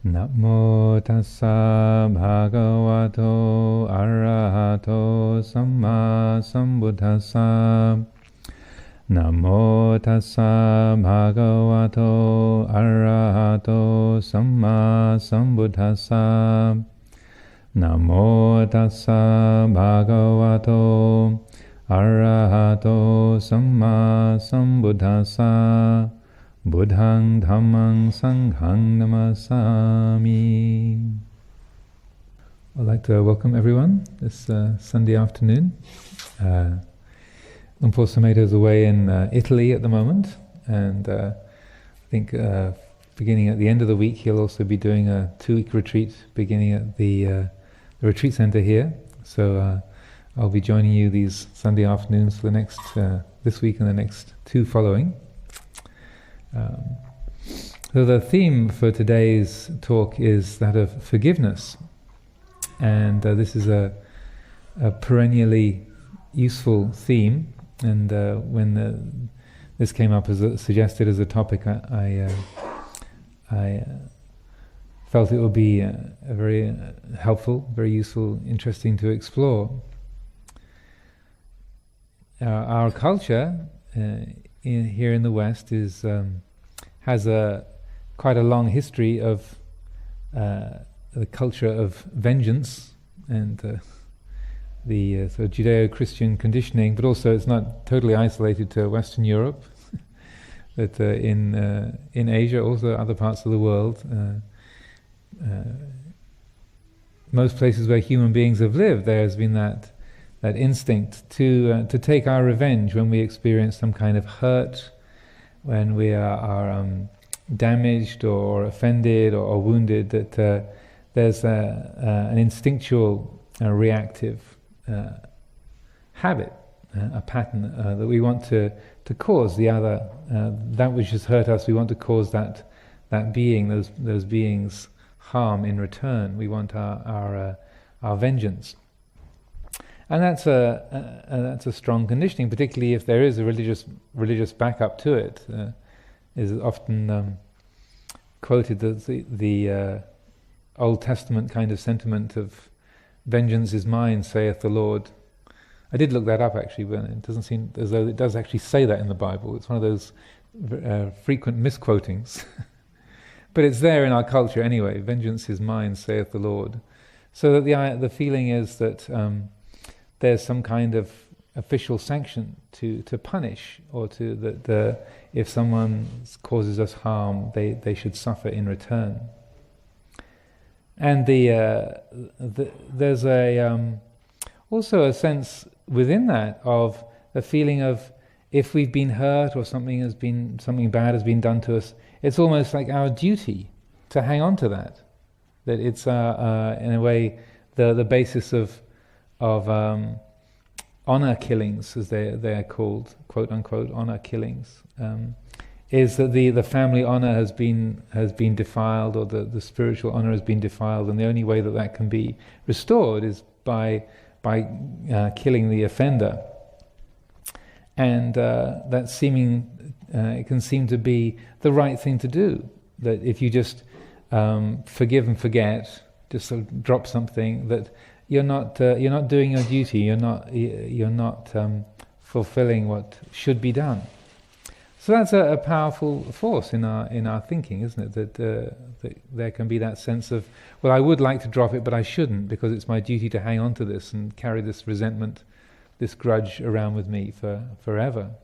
Namo tassa bhagavato arahato samma sambuddhassa. Namo tassa bhagavato arahato samma sambuddhassa. Namo tassa bhagavato arahato samma sambuddhassa. Buddhang Dhammang Sanghang Namasami. I'd like to welcome everyone this Sunday afternoon. Lumpur Sumedho is away in Italy at the moment, and I think beginning at the end of the week he'll also be doing a 2-week retreat beginning at the retreat center here. So I'll be joining you these Sunday afternoons for the next this week and the next 2 following. So the theme for today's talk is that of forgiveness, and this is a perennially useful theme. And when this came up suggested as a topic, I felt it would be a very helpful, very useful, interesting to explore. Our culture here in the West has quite a long history of the culture of vengeance and the sort of Judeo-Christian conditioning, but also it's not totally isolated to Western Europe. That in Asia, also other parts of the world, most places where human beings have lived, there has been that instinct to take our revenge when we experience some kind of hurt, when we are damaged or offended or wounded. That there's an instinctual, reactive habit, a pattern that we want to cause the other, that which has hurt us. We want to cause that being, those beings, harm in return. We want our vengeance. And that's a strong conditioning, particularly if there is a religious backup to it. Is often quoted as the Old Testament kind of sentiment of "Vengeance is mine, saith the Lord." I did look that up actually, but it doesn't seem as though it does actually say that in the Bible. It's one of those frequent misquotings, but it's there in our culture anyway. "Vengeance is mine, saith the Lord." So that the feeling is that there's some kind of official sanction to punish, or that if someone causes us harm, they should suffer in return. And there's also a sense within that of a feeling of, if we've been hurt or something bad has been done to us, it's almost like our duty to hang on to that. That it's in a way the basis of honor killings, as they're called, quote unquote honor killings, is that the family honor has been defiled, or the spiritual honor has been defiled, and the only way that can be restored is by killing the offender. And that it can seem to be the right thing to do. That if you just forgive and forget, just sort of drop something, that you're not doing your duty. You're not fulfilling what should be done. So that's a powerful force in our thinking, isn't it? That there can be that sense of, well, I would like to drop it, but I shouldn't, because it's my duty to hang on to this and carry this resentment, this grudge around with me for forever.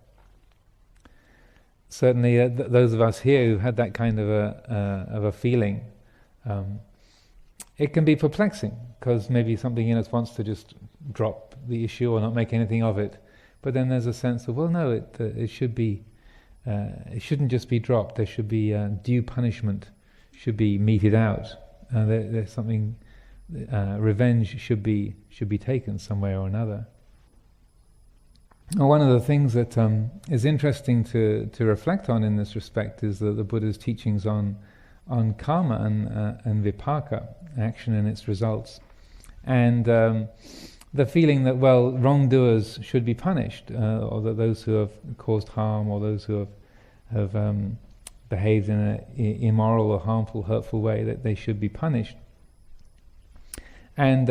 Certainly, those of us here who had that kind of a feeling, it can be perplexing, because maybe something in us wants to just drop the issue or not make anything of it. But then there's a sense of, well, no, it should be. It shouldn't just be dropped. There should be due punishment, should be meted out. There's something. Revenge should be taken some way or another. Well, one of the things that is interesting to reflect on in this respect is the Buddha's teachings on karma and vipaka, action and its results, and the feeling that, well, wrongdoers should be punished, or that those who have caused harm, or those who have behaved in an immoral or harmful, hurtful way, that they should be punished. And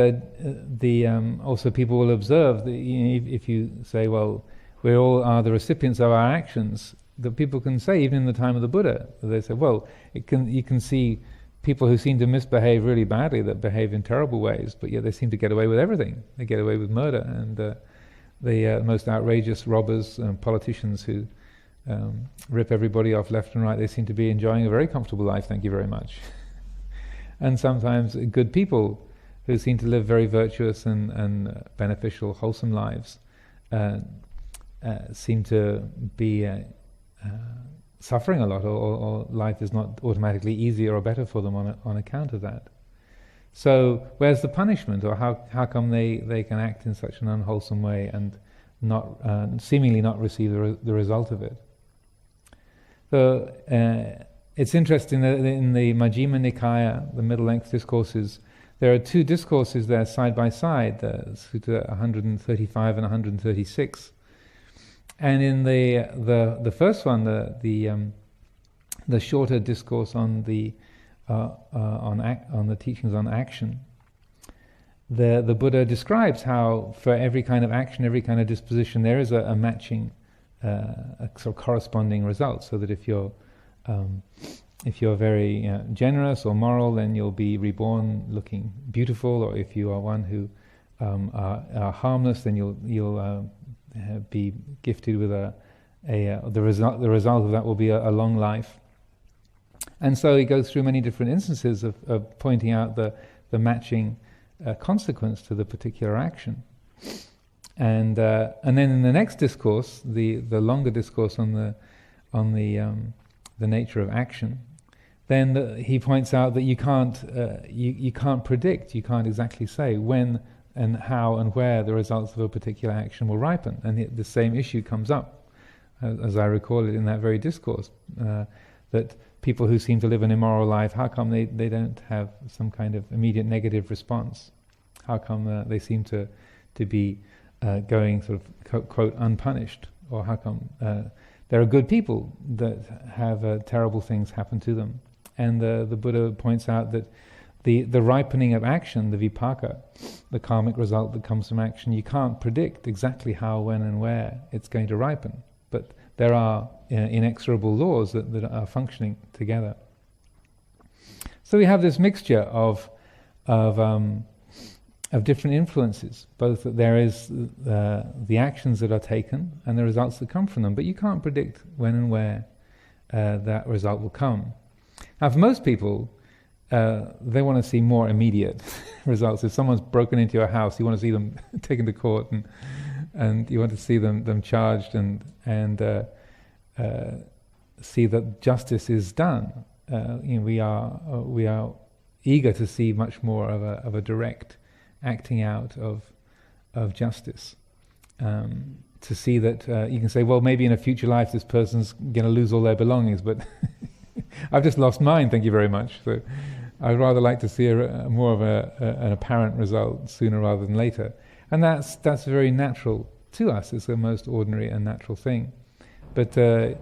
also people will observe that if you say, well, we all are the recipients of our actions, that people can say, even in the time of the Buddha, they say, well, you can see people who seem to misbehave really badly, that behave in terrible ways, but yet they seem to get away with everything. They get away with murder, and the most outrageous robbers and politicians who rip everybody off left and right, they seem to be enjoying a very comfortable life, thank you very much. And sometimes good people who seem to live very virtuous and beneficial, wholesome lives, seem to be suffering a lot, or life is not automatically easier or better for them on account of that. So where's the punishment, or how come they can act in such an unwholesome way and not seemingly not receive the result of it? So it's interesting that in the Majjhima Nikaya, the middle-length discourses, there are two discourses there side by side, Sutta 135 and 136. And in the first one, the shorter discourse on the teachings on action, the Buddha describes how for every kind of action, every kind of disposition, there is a matching, a sort of corresponding result. So that if you're very generous or moral, then you'll be reborn looking beautiful. Or if you are one who are harmless, then you'll be gifted with the result of that will be a long life. And so he goes through many different instances of pointing out the matching consequence to the particular action. And then in the next discourse, the longer discourse on the nature of action, then he points out that you can't predict, you can't exactly say when and how and where the results of a particular action will ripen. And the same issue comes up, as I recall it in that very discourse, that people who seem to live an immoral life, how come they don't have some kind of immediate negative response? How come they seem to be going sort of, quote, unpunished? Or how come there are good people that have terrible things happen to them? And the Buddha points out that the ripening of action, the vipaka, the karmic result that comes from action, you can't predict exactly how, when and where it's going to ripen. But there are inexorable laws that are functioning together. So we have this mixture of different influences, both that there is the actions that are taken and the results that come from them, but you can't predict when and where that result will come. Now for most people, they want to see more immediate results. If someone's broken into your house, you want to see them taken to court, and you want to see them charged and see that justice is done. We are eager to see much more of a direct acting out of justice. To see that you can say, well, maybe in a future life this person's going to lose all their belongings, but I've just lost mine, thank you very much. So I'd rather like to see more of an apparent result sooner rather than later. And that's very natural to us. It's the most ordinary and natural thing. But the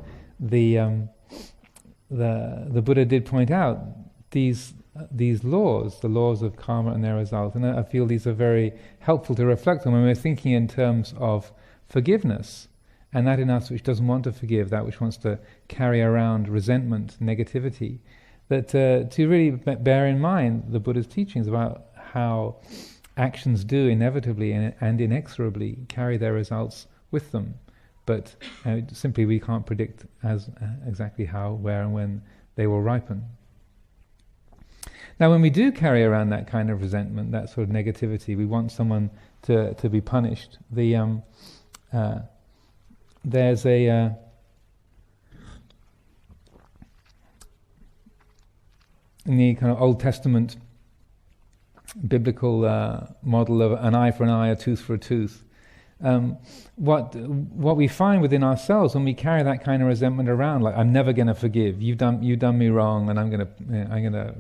Buddha did point out these laws, the laws of karma and their result, and I feel these are very helpful to reflect on when we're thinking in terms of forgiveness, and that in us which doesn't want to forgive, that which wants to carry around resentment, negativity, that to really bear in mind the Buddha's teachings about how actions do inevitably and inexorably carry their results with them, but simply we can't predict exactly how, where and when they will ripen. Now when we do carry around that kind of resentment, that sort of negativity, we want someone to be punished, there's a in the kind of Old Testament biblical model of an eye for an eye, a tooth for a tooth, what we find within ourselves when we carry that kind of resentment around, like I'm never going to forgive, you've done me wrong, and I'm going to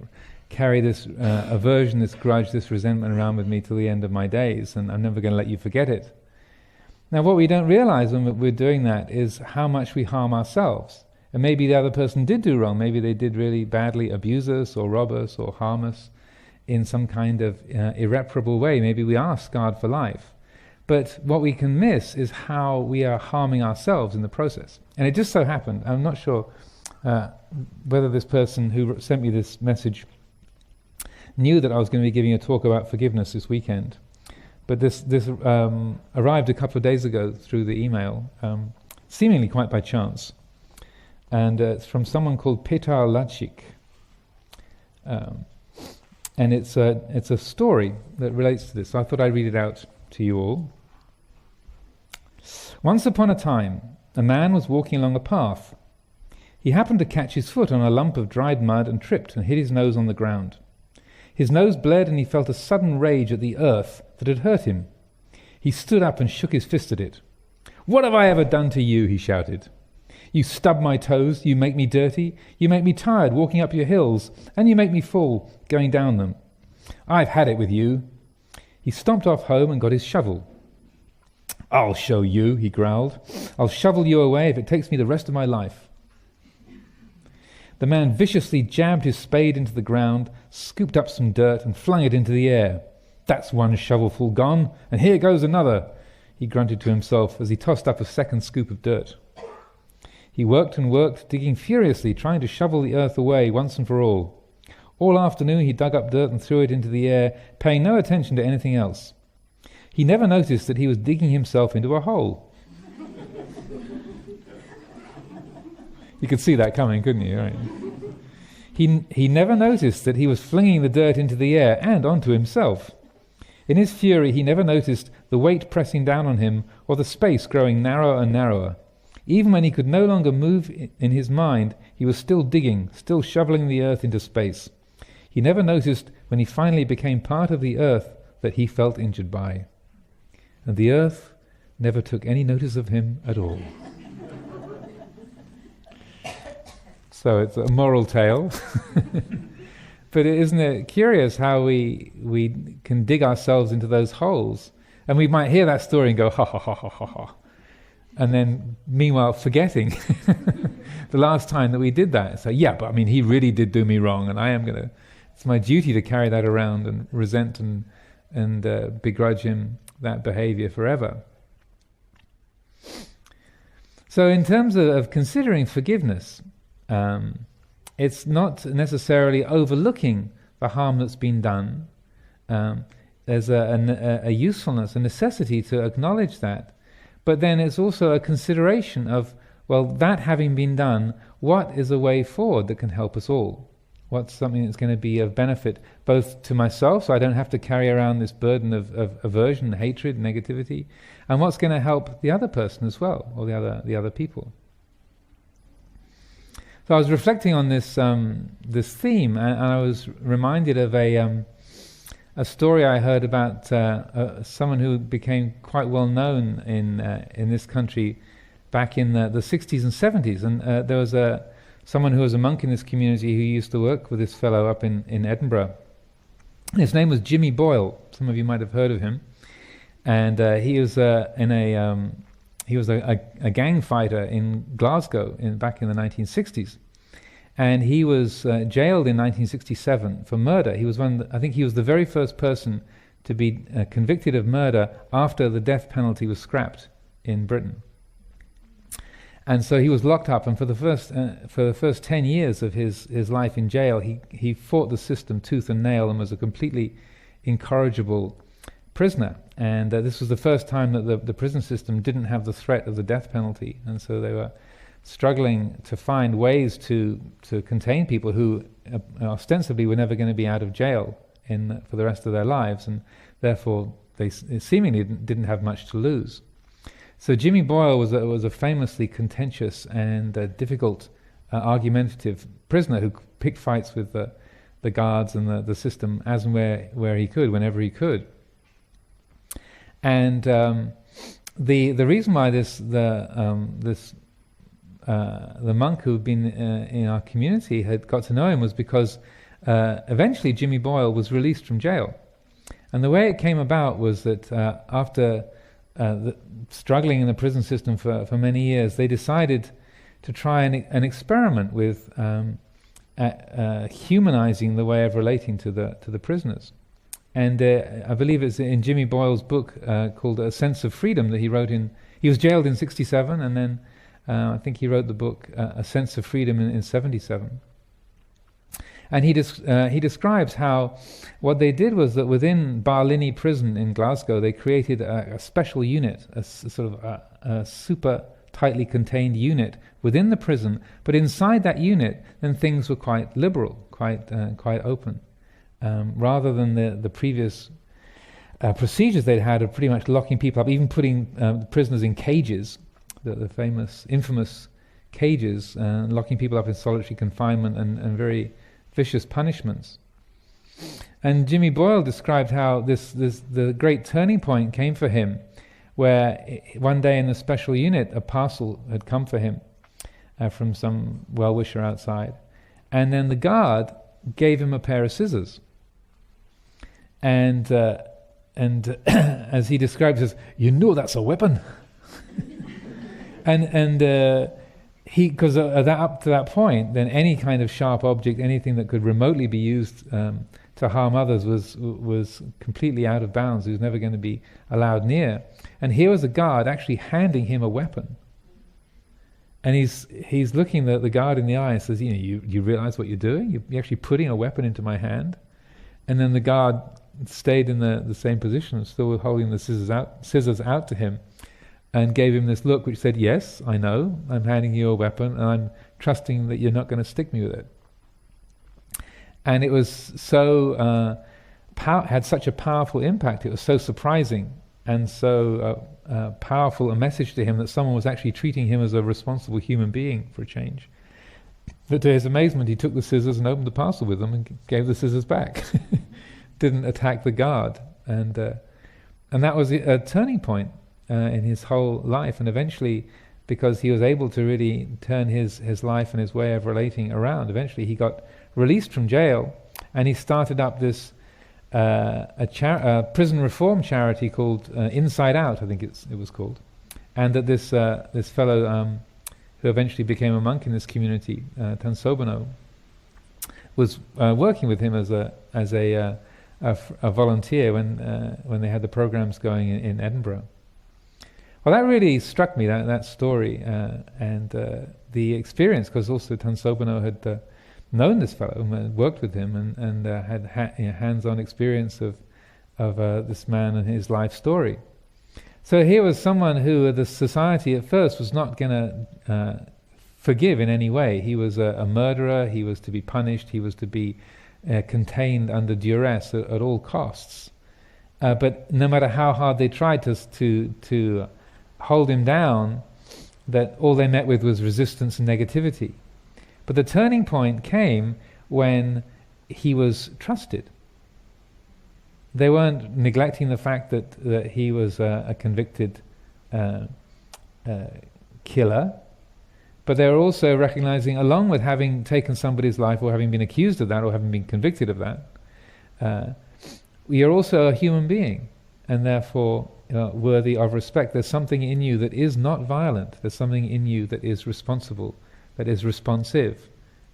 carry this aversion, this grudge, this resentment around with me till the end of my days, and I'm never going to let you forget it. Now what we don't realize when we're doing that is how much we harm ourselves. And maybe the other person did do wrong. Maybe they did really badly abuse us or rob us or harm us in some kind of irreparable way. Maybe we are scarred for life. But what we can miss is how we are harming ourselves in the process. And it just so happened, I'm not sure whether this person who sent me this message knew that I was going to be giving a talk about forgiveness this weekend. But this arrived a couple of days ago through the email, seemingly quite by chance. And it's from someone called Petar Lachik. And it's a story that relates to this. So I thought I'd read it out to you all. Once upon a time, a man was walking along a path. He happened to catch his foot on a lump of dried mud and tripped and hit his nose on the ground. His nose bled and he felt a sudden rage at the earth that had hurt him. He stood up and shook his fist at it. "What have I ever done to you?" he shouted. "You stub my toes, you make me dirty, you make me tired walking up your hills, and you make me fall going down them. I've had it with you." He stomped off home and got his shovel. "I'll show you," he growled. "I'll shovel you away if it takes me the rest of my life." The man viciously jabbed his spade into the ground, scooped up some dirt and flung it into the air. "That's one shovelful gone, and here goes another," he grunted to himself as he tossed up a second scoop of dirt. He worked and worked, digging furiously, trying to shovel the earth away once and for all. All afternoon he dug up dirt and threw it into the air, paying no attention to anything else. He never noticed that he was digging himself into a hole. You could see that coming, couldn't you? Right? He never noticed that he was flinging the dirt into the air and onto himself. In his fury, he never noticed the weight pressing down on him or the space growing narrower and narrower. Even when he could no longer move in his mind, he was still digging, still shoveling the earth into space. He never noticed when he finally became part of the earth that he felt injured by. And the earth never took any notice of him at all. So it's a moral tale. But isn't it curious how we can dig ourselves into those holes? And we might hear that story and go, ha ha ha ha ha ha. And then, meanwhile, forgetting the last time that we did that. So, yeah, but I mean, he really did do me wrong, and it's my duty to carry that around and resent and begrudge him that behavior forever. So in terms of considering forgiveness, it's not necessarily overlooking the harm that's been done. There's a usefulness, a necessity to acknowledge that. But then it's also a consideration of, well, that having been done, what is a way forward that can help us all? What's something that's going to be of benefit both to myself, so I don't have to carry around this burden of aversion, hatred, negativity, and what's going to help the other person as well, or the other people. So I was reflecting on this theme, and I was reminded of a story I heard about someone who became quite well known in this country back in the 60s and 70s, and there was someone who was a monk in this community who used to work with this fellow up in Edinburgh. His name was Jimmy Boyle. Some of you might have heard of him, and he was a gang fighter in Glasgow back in the 1960s, and he was jailed in 1967 for murder. He was I think he was the very first person to be convicted of murder after the death penalty was scrapped in Britain. And so he was locked up, and for the first 10 years of his life in jail, he fought the system tooth and nail and was a completely incorrigible prisoner. And this was the first time that the prison system didn't have the threat of the death penalty, and so they were struggling to find ways to contain people who ostensibly were never going to be out of jail for the rest of their lives, and therefore they seemingly didn't have much to lose. So Jimmy Boyle was a famously contentious and difficult, argumentative prisoner who picked fights with the guards and the system as and where he could, whenever he could. And the reason why the monk who'd been in our community had got to know him was because eventually Jimmy Boyle was released from jail. And the way it came about was that after struggling in the prison system for many years, they decided to try and experiment with humanizing the way of relating to the prisoners. And I believe it's in Jimmy Boyle's book called A Sense of Freedom that he wrote in. He was jailed in 1967, and then I think he wrote the book A Sense of Freedom in 1977. And he describes how what they did was that within Barlinnie prison in Glasgow, they created a special unit, a sort of a super tightly contained unit within the prison. But inside that unit, then things were quite liberal, quite open, rather than the previous procedures they'd had of pretty much locking people up, even putting prisoners in cages, the infamous cages, locking people up in solitary confinement and very vicious punishments. And Jimmy Boyle described how the great turning point came for him, where one day in the special unit a parcel had come for him from some well-wisher outside, and then the guard gave him a pair of scissors, and as he describes as, that's a weapon. and he, because up to that point, then any kind of sharp object, anything that could remotely be used to harm others was completely out of bounds. It was never going to be allowed near. And here was a guard actually handing him a weapon. And he's looking the guard in the eye and says, you realize what you're doing? You're actually putting a weapon into my hand. And then the guard stayed in the same position, still holding the scissors out to him, and gave him this look which said, yes, I know, I'm handing you a weapon, and I'm trusting that you're not going to stick me with it. And it was so had such a powerful impact. It was so surprising and so powerful a message to him that someone was actually treating him as a responsible human being for a change, that to his amazement he took the scissors and opened the parcel with them and gave the scissors back. Didn't attack the guard, and that was a turning point in his whole life. And eventually, because he was able to really turn his life and his way of relating around, eventually he got released from jail, and he started up this prison reform charity called Inside Out, I think it was called, and that this fellow who eventually became a monk in this community, Sumedho, was working with him as a volunteer when they had the programs going in Edinburgh. Well, that really struck me, that story, and the experience, because also Sumedho had known this fellow and worked with him and had hands-on experience of this man and his life story. So here was someone who the society at first was not going to forgive in any way. He was a murderer, he was to be punished, he was to be contained under duress at all costs. But no matter how hard they tried to hold him down, that all they met with was resistance and negativity. But the turning point came when he was trusted. They weren't neglecting the fact that he was a convicted killer, but they were also recognizing, along with having taken somebody's life or having been accused of that or having been convicted of that, you're also a human being, and therefore worthy of respect. There's something in you that is not violent. There's something in you that is responsible, that is responsive.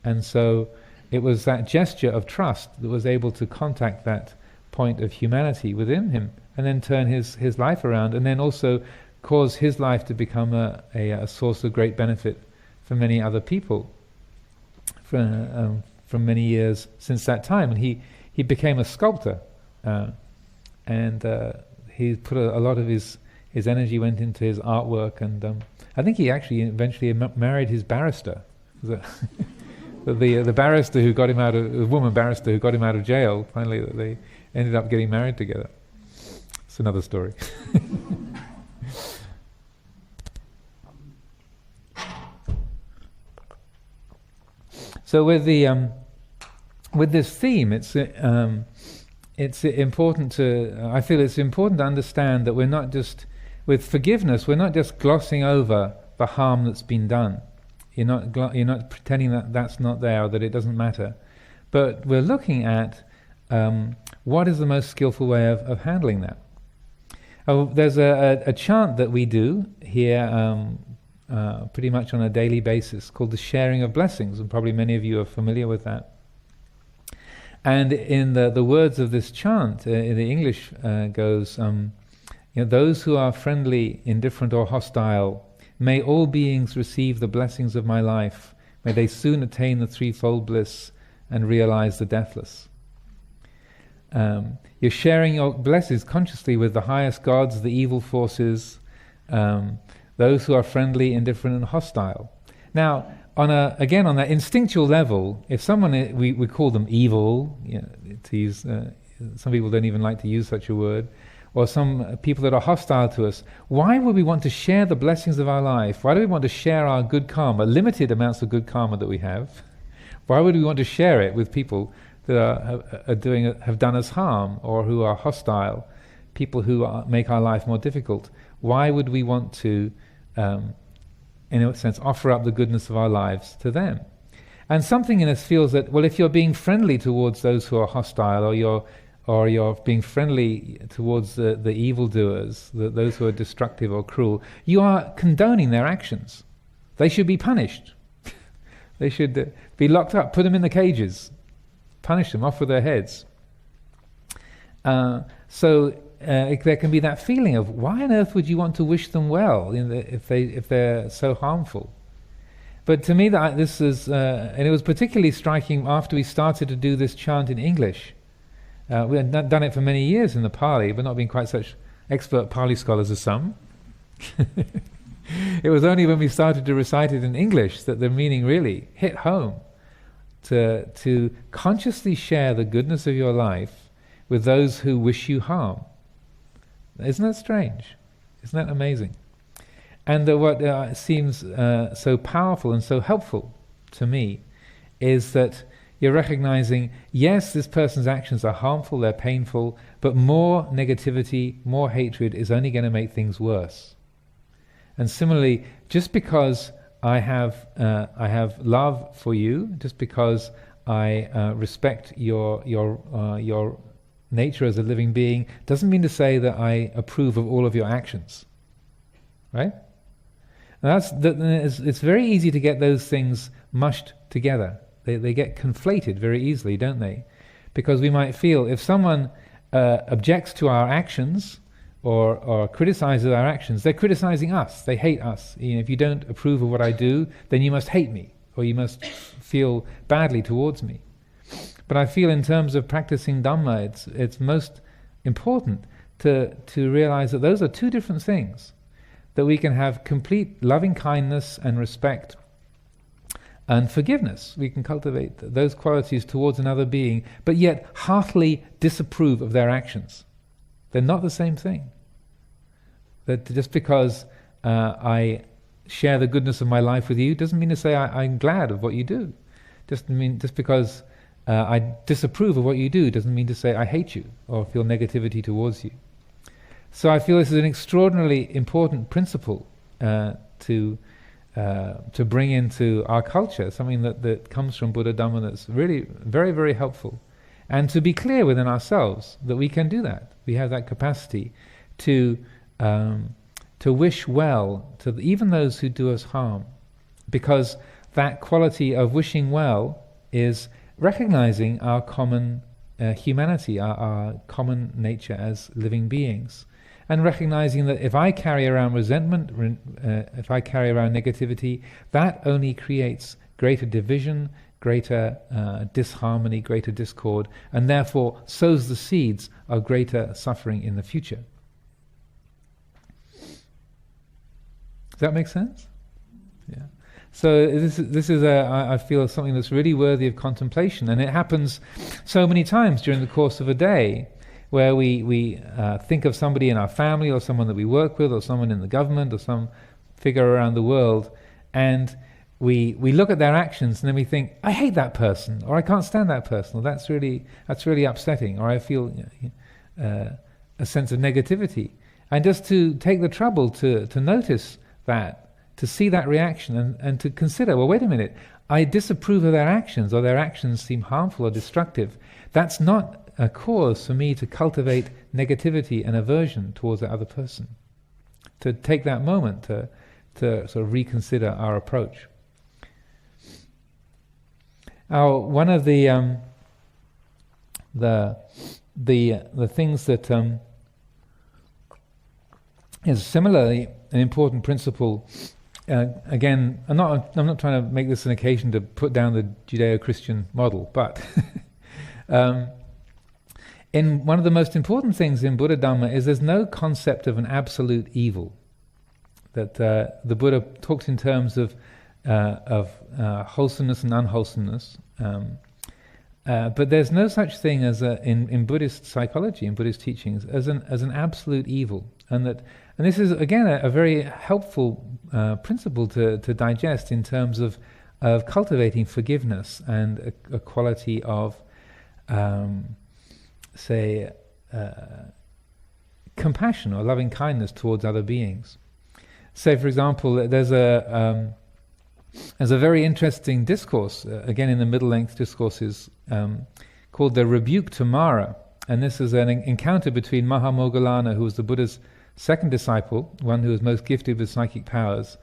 And so it was that gesture of trust that was able to contact that point of humanity within him, and then turn his life around, and then also cause his life to become a source of great benefit for many other people from many years since that time. And he became a sculptor, and he put a lot of his energy went into his artwork, and I think he actually eventually married his barrister. The barrister who got him out of, the woman barrister who got him out of jail, finally that they ended up getting married together. It's another story. So with this theme, it's important to, I feel it's important to understand that we're not just, with forgiveness, we're not just glossing over the harm that's been done. You're not pretending that that's not there or that it doesn't matter. But we're looking at what is the most skillful way of handling that. There's a chant that we do here pretty much on a daily basis, called the sharing of blessings, and probably many of you are familiar with that. And in the words of this chant, in the English goes, those who are friendly, indifferent or hostile, may all beings receive the blessings of my life, may they soon attain the threefold bliss and realize the deathless. You're sharing your blessings consciously with the highest gods, the evil forces, those who are friendly, indifferent and hostile. Now, on that instinctual level, if someone, we call them evil, to use, some people don't even like to use such a word, or some people that are hostile to us, why would we want to share the blessings of our life? Why do we want to share our good karma, limited amounts of good karma that we have? Why would we want to share it with people that have done us harm, or who are hostile, people who make our life more difficult? Why would we want to, in a sense, offer up the goodness of our lives to them? And something in us feels that, well, if you're being friendly towards those who are hostile, or you're being friendly towards the evildoers, those who are destructive or cruel, you are condoning their actions. They should be punished. They should be locked up, put them in the cages, punish them, off with their heads. So there can be that feeling of, why on earth would you want to wish them well if they're so harmful? But to me, this is, and it was particularly striking after we started to do this chant in English. We had done it for many years in the Pali, but not been quite such expert Pali scholars as some. It was only when we started to recite it in English that the meaning really hit home. To consciously share the goodness of your life with those who wish you harm. Isn't that strange? Isn't that amazing? And what seems so powerful and so helpful to me is that you're recognizing, yes, this person's actions are harmful, they're painful, but more negativity, more hatred is only going to make things worse. And similarly, just because I have love for you, just because I respect your nature as a living being, doesn't mean to say that I approve of all of your actions, right? And it's very easy to get those things mushed together. They get conflated very easily, don't they? Because we might feel if someone objects to our actions or criticizes our actions, they're criticizing us. They hate us. If you don't approve of what I do, then you must hate me, or you must feel badly towards me. But I feel in terms of practicing Dhamma, it's most important to realize that those are two different things. That we can have complete loving kindness and respect and forgiveness. We can cultivate those qualities towards another being, but yet heartily disapprove of their actions. They're not the same thing. That just because I share the goodness of my life with you doesn't mean to say I'm glad of what you do. Just because I disapprove of what you do doesn't mean to say I hate you or feel negativity towards you. So I feel this is an extraordinarily important principle to bring into our culture, something that comes from Buddha Dhamma that's really very, very helpful. And to be clear within ourselves that we can do that. We have that capacity to wish well to even those who do us harm. Because that quality of wishing well is recognizing our common humanity, our common nature as living beings. And recognizing that if I carry around resentment, if I carry around negativity, that only creates greater division, greater disharmony, greater discord, and therefore sows the seeds of greater suffering in the future. Does that make sense? Yeah. So this is I feel something that's really worthy of contemplation, and it happens so many times during the course of a day, where we think of somebody in our family, or someone that we work with, or someone in the government, or some figure around the world, and we look at their actions and then we think, I hate that person, or I can't stand that person, or that's really upsetting, or I feel a sense of negativity. And just to take the trouble to notice that, to see that reaction, and to consider, well, wait a minute, I disapprove of their actions, or their actions seem harmful or destructive. That's not a cause for me to cultivate negativity and aversion towards that other person. To take that moment to sort of reconsider our approach. One of the things that is similarly an important principle. Again, I'm not trying to make this an occasion to put down the Judeo-Christian model, but in one of the most important things in Buddha Dhamma is there's no concept of an absolute evil. That the Buddha talks in terms of wholesomeness and unwholesomeness, but there's no such thing as in Buddhist psychology, in Buddhist teachings, as an absolute evil, and this is again a very helpful principle to digest in terms of cultivating forgiveness and a quality of compassion or loving kindness towards other beings. Say, for example, there's a very interesting discourse, again in the middle-length discourses, called the Rebuke to Mara, and this is an encounter between Mahamoggallana, who was the Buddha's second disciple, one who was most gifted with psychic powers,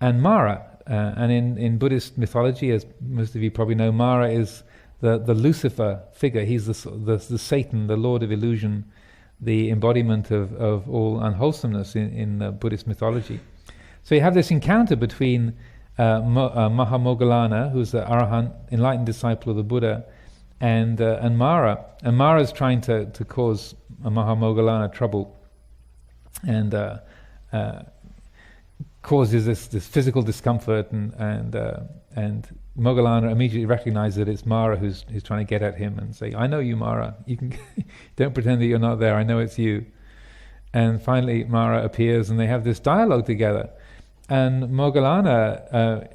and Mara. And in Buddhist mythology, as most of you probably know, Mara is the Lucifer figure. He's the Satan, the Lord of Illusion, the embodiment of all unwholesomeness in Buddhist mythology. So you have this encounter between Mahamoggallana, who's the Arahant, enlightened disciple of the Buddha, and Mara. And Mara's trying to cause Mahamoggallana trouble, and causes this physical discomfort, and Moggallana immediately recognizes that it's Mara who's trying to get at him and say, "I know you, Mara. You can don't pretend that you're not there. I know it's you." And finally, Mara appears, and they have this dialogue together. And Moggallana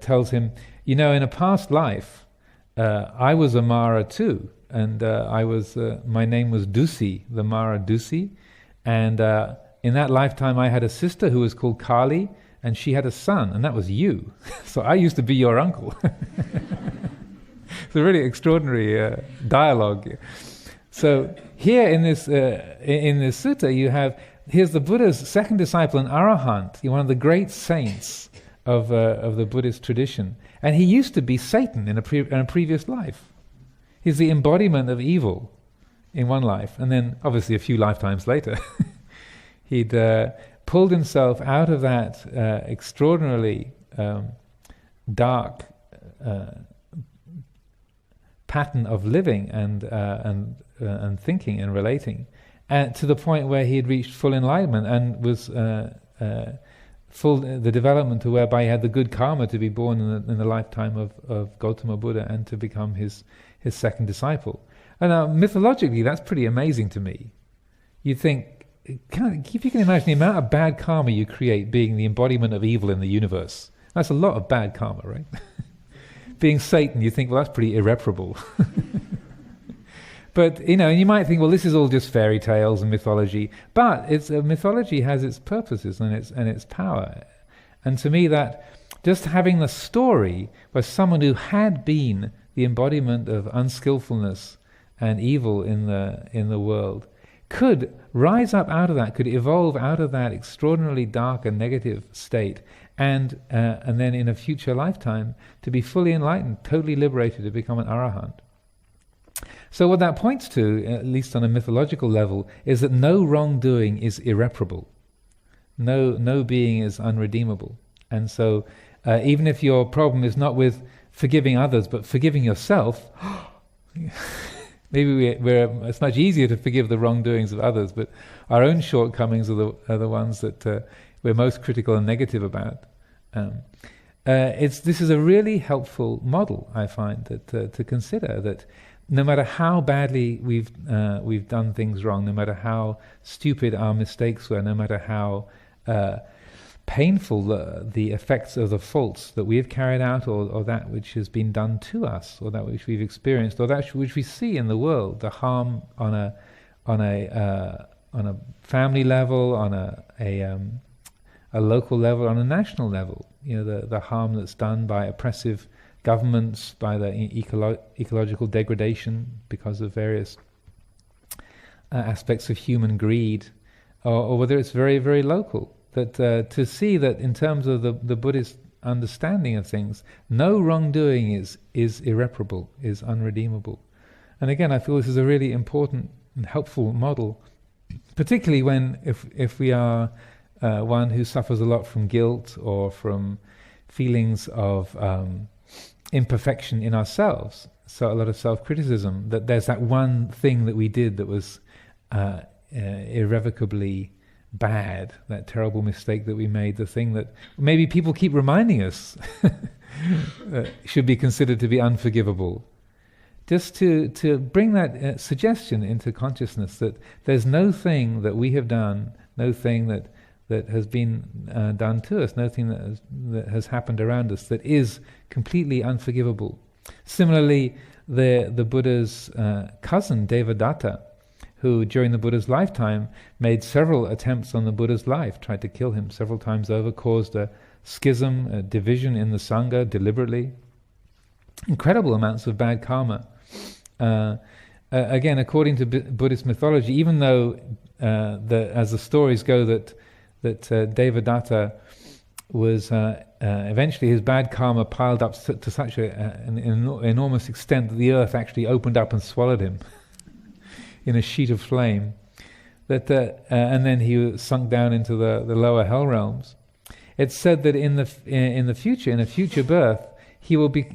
tells him, "In a past life, I was a Mara too, and my name was Dusi, the Mara Dusi, and in that lifetime I had a sister who was called Kali, and she had a son, and that was you. So I used to be your uncle." It's a really extraordinary dialogue. So here in this sutta, here's the Buddha's second disciple, an Arahant, one of the great saints of the Buddhist tradition, and he used to be Satan in a previous life. He's the embodiment of evil in one life, and then obviously a few lifetimes later, he'd pulled himself out of that extraordinarily dark pattern of living and thinking and relating, to the point where he had reached full enlightenment and was the development to whereby he had the good karma to be born in the lifetime of Gautama Buddha and to become his second disciple. And mythologically, that's pretty amazing to me. You think, if you can imagine the amount of bad karma you create being the embodiment of evil in the universe, that's a lot of bad karma, right? Being Satan, you think, well, that's pretty irreparable. But, and you might think, well, this is all just fairy tales and mythology. But mythology has its purposes and its power. And to me, that just having the story where someone who had been the embodiment of unskillfulness and evil in the world could rise up out of that, could evolve out of that extraordinarily dark and negative state, and then in a future lifetime to be fully enlightened, totally liberated, to become an Arahant. So what that points to, at least on a mythological level, is that no wrongdoing is irreparable. No being is unredeemable. And so even if your problem is not with forgiving others, but forgiving yourself, maybe it's much easier to forgive the wrongdoings of others, but our own shortcomings are the ones that we're most critical and negative about. This is a really helpful model, I find, that to consider, that no matter how badly we've done things wrong, no matter how stupid our mistakes were, no matter how painful the effects of the faults that we have carried out, or that which has been done to us, or that which we've experienced, or that which we see in the world, the harm on a family level, on a local level, on a national level, the harm that's done by oppressive governments, by the ecological degradation because of various aspects of human greed, or whether it's very, very local. that to see that in terms of the Buddhist understanding of things, no wrongdoing is irreparable, is unredeemable. And again, I feel this is a really important and helpful model, particularly when if we are one who suffers a lot from guilt or from feelings of imperfection in ourselves, so a lot of self-criticism, that there's that one thing that we did that was irrevocably bad, that terrible mistake that we made, the thing that maybe people keep reminding us should be considered to be unforgivable. Just to bring that suggestion into consciousness that there's no thing that we have done, no thing that has been done to us, no thing that has happened around us that is completely unforgivable. Similarly, the Buddha's cousin, Devadatta, who during the Buddha's lifetime made several attempts on the Buddha's life, tried to kill him several times over, caused a schism, a division in the Sangha deliberately. Incredible amounts of bad karma. Again, according to Buddhist mythology, even though as the stories go that Devadatta was eventually his bad karma piled up to such an enormous extent that the earth actually opened up and swallowed him in a sheet of flame. And then he was sunk down into the lower hell realms. It's said that in the future, in a future birth, he will be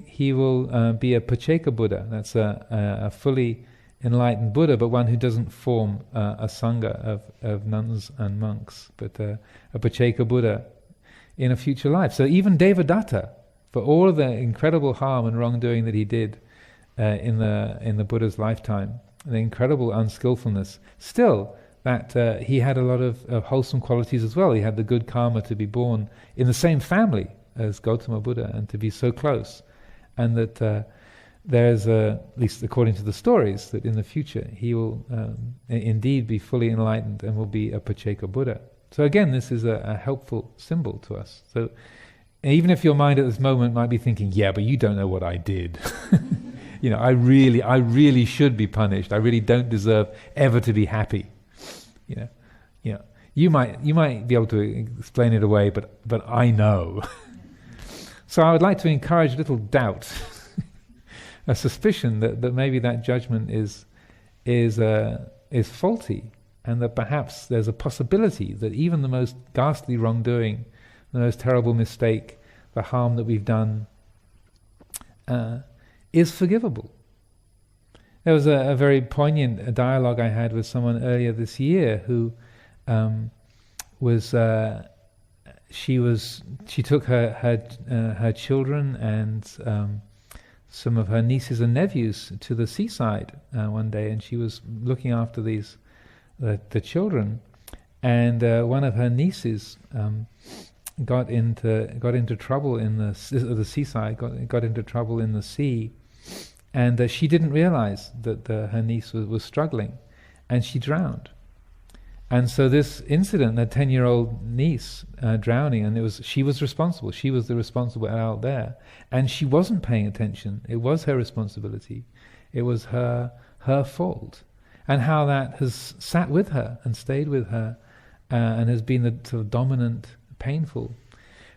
a Pacceka Buddha. That's a fully enlightened Buddha, but one who doesn't form a Sangha of nuns and monks, but a Pacceka Buddha in a future life. So even Devadatta, for all of the incredible harm and wrongdoing that he did in the Buddha's lifetime, the incredible unskillfulness, still that he had a lot of wholesome qualities as well. He had the good karma to be born in the same family as Gautama Buddha and to be so close, and that there's, at least according to the stories, that in the future he will indeed be fully enlightened and will be a Pacceka Buddha. So again, this is a helpful symbol to us. So even if your mind at this moment might be thinking, yeah, but you don't know what I did. I really should be punished. I really don't deserve ever to be happy. You might be able to explain it away, but I know. So I would like to encourage a little doubt, a suspicion that maybe that judgment is faulty, and that perhaps there's a possibility that even the most ghastly wrongdoing, the most terrible mistake, the harm that we've done, is forgivable. There was a very poignant dialogue I had with someone earlier this year who she took her children and some of her nieces and nephews to the seaside one day, and she was looking after the children, and one of her nieces got into trouble in the seaside, got into trouble in the sea, and she didn't realize that her niece was struggling, and she drowned. And so this incident, a 10-year-old niece drowning, and she was responsible. She was the responsible out there, and she wasn't paying attention. It was her responsibility. It was her fault, and how that has sat with her and stayed with her, and has been the sort of dominant, painful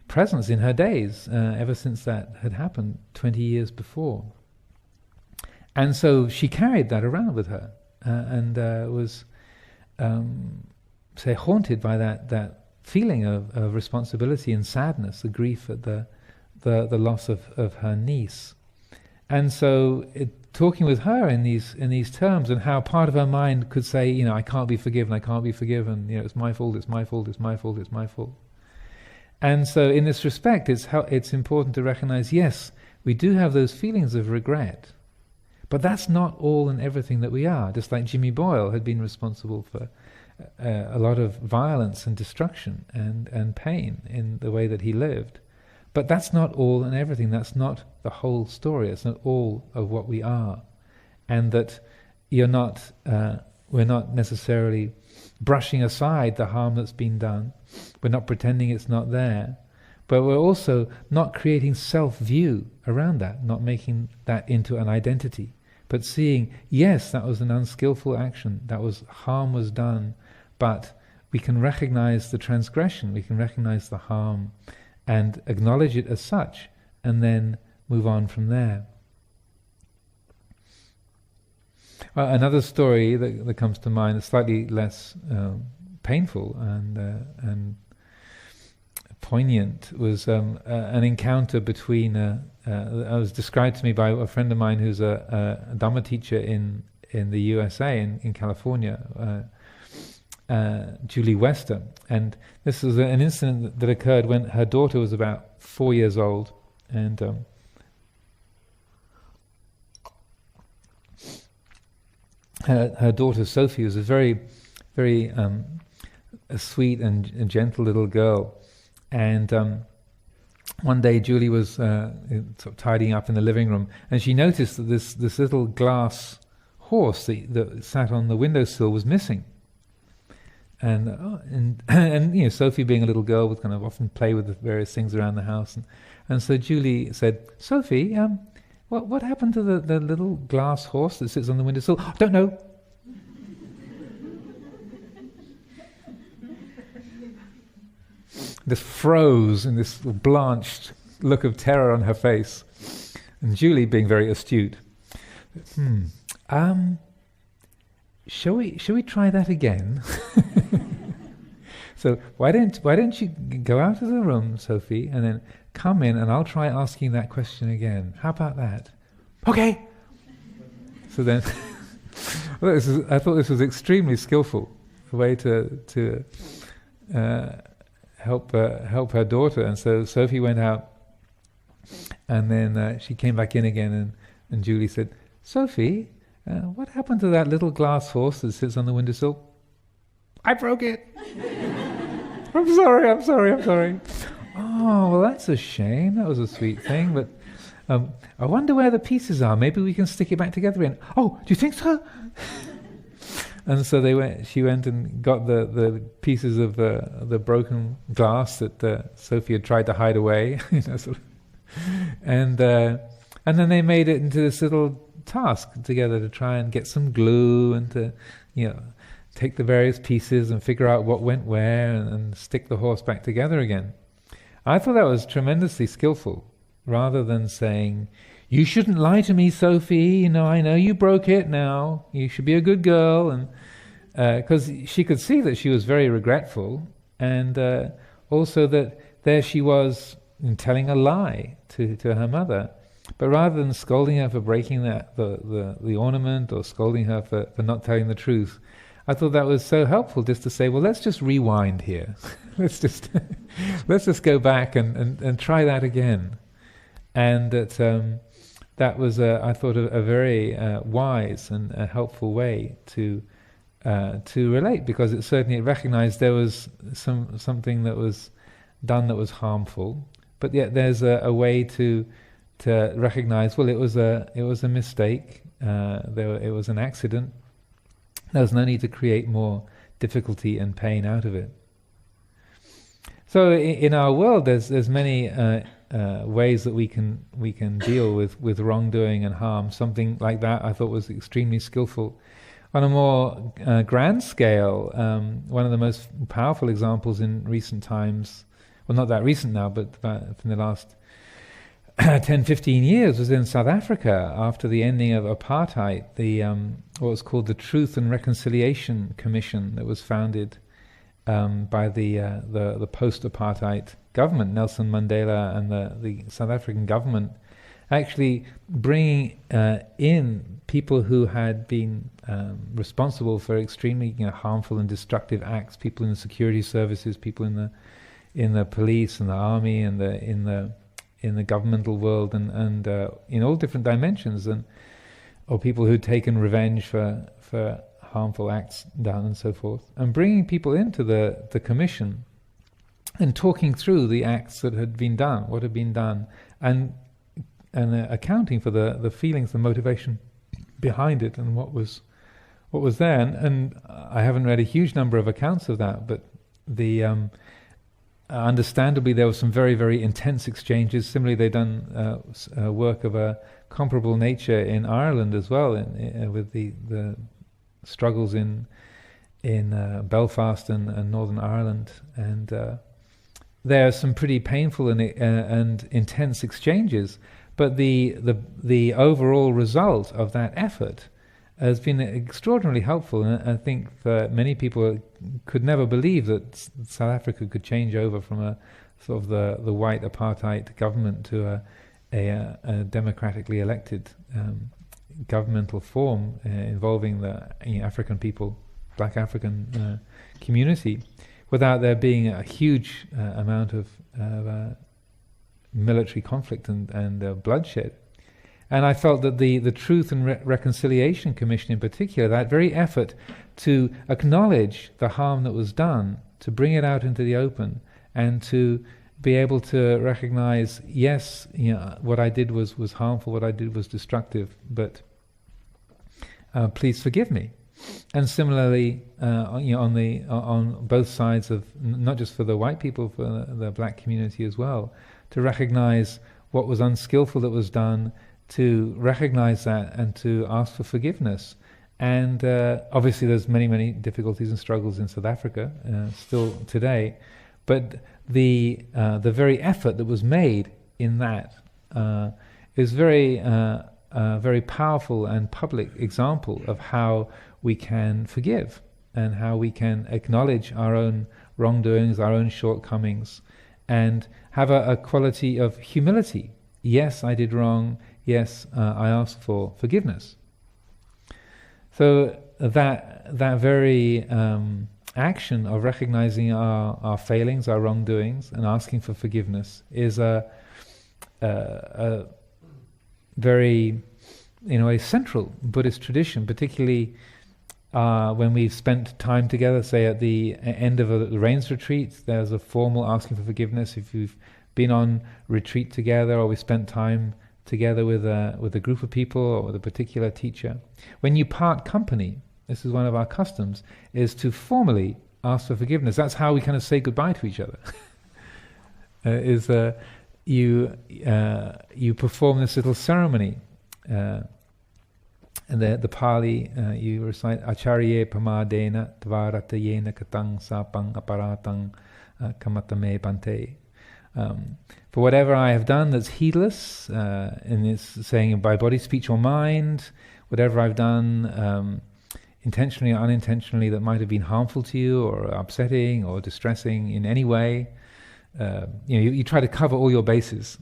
presence in her days ever since that had happened 20 years before. And so she carried that around with her, and was haunted by that feeling of responsibility and sadness, the grief at the loss of her niece. And so talking with her in these terms, and how part of her mind could say, I can't be forgiven, it's my fault, it's my fault, it's my fault, it's my fault. And so in this respect, it's important to recognize, yes, we do have those feelings of regret, but that's not all and everything that we are. Just like Jimmy Boyle had been responsible for a lot of violence and destruction and pain in the way that he lived. But that's not all and everything. That's not the whole story. It's not all of what we are. And that we're not necessarily brushing aside the harm that's been done. We're not pretending it's not there. But we're also not creating self-view around that, not making that into an identity. But seeing, yes, that was an unskillful action, harm was done, but we can recognize the transgression, we can recognize the harm, and acknowledge it as such, and then move on from there. Another story that comes to mind is slightly less painful and poignant. Was an encounter between was described to me by a friend of mine who's a Dhamma teacher in the USA, in California, Julie Wester. And this was an incident that occurred when her daughter was about 4 years old, and her daughter Sophie was a very, very a sweet and gentle little girl. And one day Julie was sort of tidying up in the living room, and she noticed that this little glass horse that sat on the windowsill was missing. And you know, Sophie, being a little girl, would kind of often play with the various things around the house, and so Julie said, "Sophie, what happened to the little glass horse that sits on the windowsill?" "I don't know." This froze in this blanched look of terror on her face, and Julie, being very astute, shall we try that again? So why don't you go out of the room, Sophie, and then come in, and I'll try asking that question again. How about that? Okay. So then, I thought this was extremely skillful, a way to help her daughter. And so Sophie went out, and then she came back in again, and Julie said, "Sophie, what happened to that little glass horse that sits on the windowsill?" "I broke it." I'm sorry. "Oh, well, that's a shame. That was a sweet thing, but I wonder where the pieces are. Maybe we can stick it back together again." "Oh, do you think so?" And so she went and got the pieces of the broken glass that Sophie had tried to hide away, you know, sort of. And then they made it into this little task together to try and get some glue and to, you know, take the various pieces and figure out what went where and stick the horse back together again. I thought that was tremendously skillful, rather than saying, "You shouldn't lie to me, Sophie, you know, I know you broke it now, you should be a good girl," and because she could see that she was very regretful, and also that there she was telling a lie to her mother. But rather than scolding her for breaking the ornament, or scolding her for not telling the truth, I thought that was so helpful, just to say, well, let's just rewind here. let's just go back and try that again. And that was, I thought, a very wise and a helpful way to relate, because it certainly recognized there was something that was done that was harmful, but yet there's a way to recognize, well, it was a mistake, it was an accident. There was no need to create more difficulty and pain out of it. So in our world, there's many ways that we can deal with wrongdoing and harm. Something like that I thought was extremely skillful. On a more grand scale, one of the most powerful examples in recent times, well, not that recent now, but from the last 10, 15 years, was in South Africa after the ending of apartheid. What was called the Truth and Reconciliation Commission, that was founded by the post-apartheid government, Nelson Mandela and the South African government, actually bringing in people who had been responsible for extremely harmful and destructive acts, people in the security services, people in the police and the army and in the governmental world, and in all different dimensions, or people who'd taken revenge for harmful acts done and so forth, and bringing people into the commission and talking through the acts that had been done, what had been done, and accounting for the feelings, the motivation behind it, and what was there. And I haven't read a huge number of accounts of that, but understandably there were some very, very intense exchanges. Similarly, they've done work of a comparable nature in Ireland as well, with the struggles in Belfast and Northern Ireland, and there are some pretty painful and intense exchanges. But the overall result of that effort has been extraordinarily helpful, and I think that many people could never believe that South Africa could change over from a sort of the white apartheid government to a democratically elected governmental form involving the African people, Black African community, without there being a huge amount of military conflict and bloodshed. And I felt that the Truth and Reconciliation Commission in particular, that very effort to acknowledge the harm that was done, to bring it out into the open, and to be able to recognize, yes, what I did was harmful, what I did was destructive, but please forgive me. And similarly, on both sides of, not just for the white people, for the black community as well, to recognize what was unskillful that was done, to recognize that and to ask for forgiveness. And obviously there's many difficulties and struggles in South Africa still today, but the very effort that was made in that is very powerful and public example of how we can forgive and how we can acknowledge our own wrongdoings, our own shortcomings, and have a quality of humility. Yes, I did wrong. Yes, I ask for forgiveness. So that very action of recognizing our failings, our wrongdoings, and asking for forgiveness is a very, a central Buddhist tradition, particularly when we've spent time together, say at the end of a rains retreat, there's a formal asking for forgiveness. If you've been on retreat together, or we spent time together with a group of people or with a particular teacher, when you part company, this is one of our customs, is to formally ask for forgiveness. That's how we kind of say goodbye to each other. You perform this little ceremony. And the Pali, you recite Acharye Pamadena Dvaratayena Katang Sapang Aparatang Kamatame Bante. For whatever I have done that's heedless, and it's saying by body, speech or mind, whatever I've done intentionally or unintentionally that might have been harmful to you or upsetting or distressing in any way, you try to cover all your bases.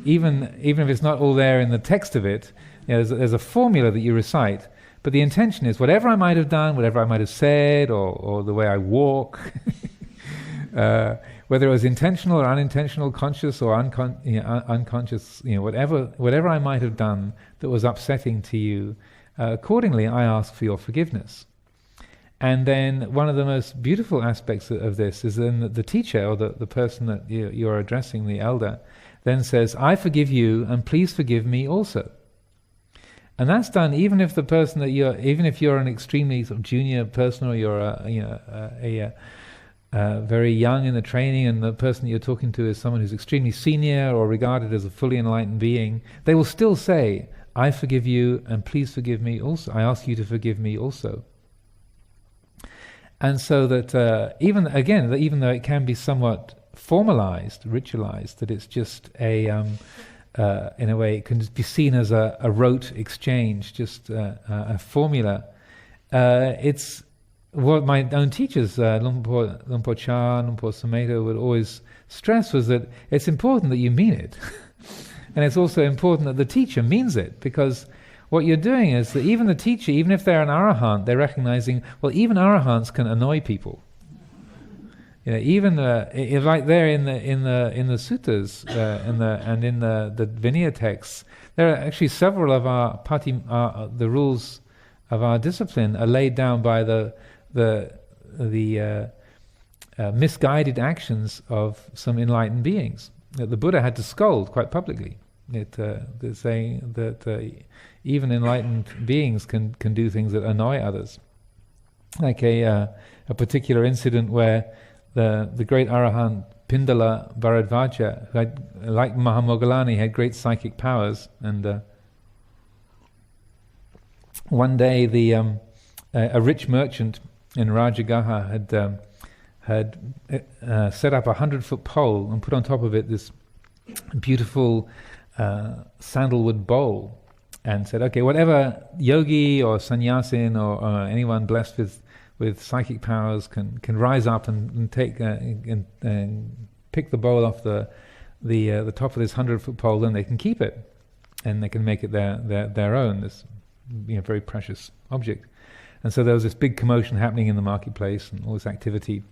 Even if it's not all there in the text of it, there's a formula that you recite, but the intention is whatever I might have done, whatever I might have said, or the way I walk, whether it was intentional or unintentional, conscious or unconscious, whatever I might have done that was upsetting to you, accordingly I ask for your forgiveness. And then one of the most beautiful aspects of this is then the teacher, or the person that you're addressing, the elder, then says, I forgive you and please forgive me also. And that's done even if the person that even if you're an extremely sort of junior person, or you're very young in the training, and the person that you're talking to is someone who's extremely senior or regarded as a fully enlightened being, they will still say, I forgive you and please forgive me also. I ask you to forgive me also. And so that even though it can be somewhat formalized, ritualized, that it's just in a way, it can be seen as a rote exchange, just a formula. It's what my own teachers, Lumpur Chah, Lumpur Sumedho, would always stress, was that it's important that you mean it. And it's also important that the teacher means it, because what you're doing is that even the teacher, even if they're an arahant, they're recognizing, well, even arahants can annoy people. Even like there in the suttas and in the Vinaya texts, there are actually several of our the rules of our discipline are laid down by the misguided actions of some enlightened beings that the Buddha had to scold quite publicly. They're saying that even enlightened beings can do things that annoy others, like a particular incident where the great Arahant Pindala Bharadvaja, who had, like Mahamoggallana, had great psychic powers, and one day a rich merchant in Rajagaha had set up a 100-foot pole and put on top of it this beautiful sandalwood bowl, and said, okay, whatever yogi or sannyasin or anyone blessed with psychic powers can rise up and take and pick the bowl off the top of this 100-foot pole, then they can keep it and they can make it their own, this very precious object. And so there was this big commotion happening in the marketplace and all this activity.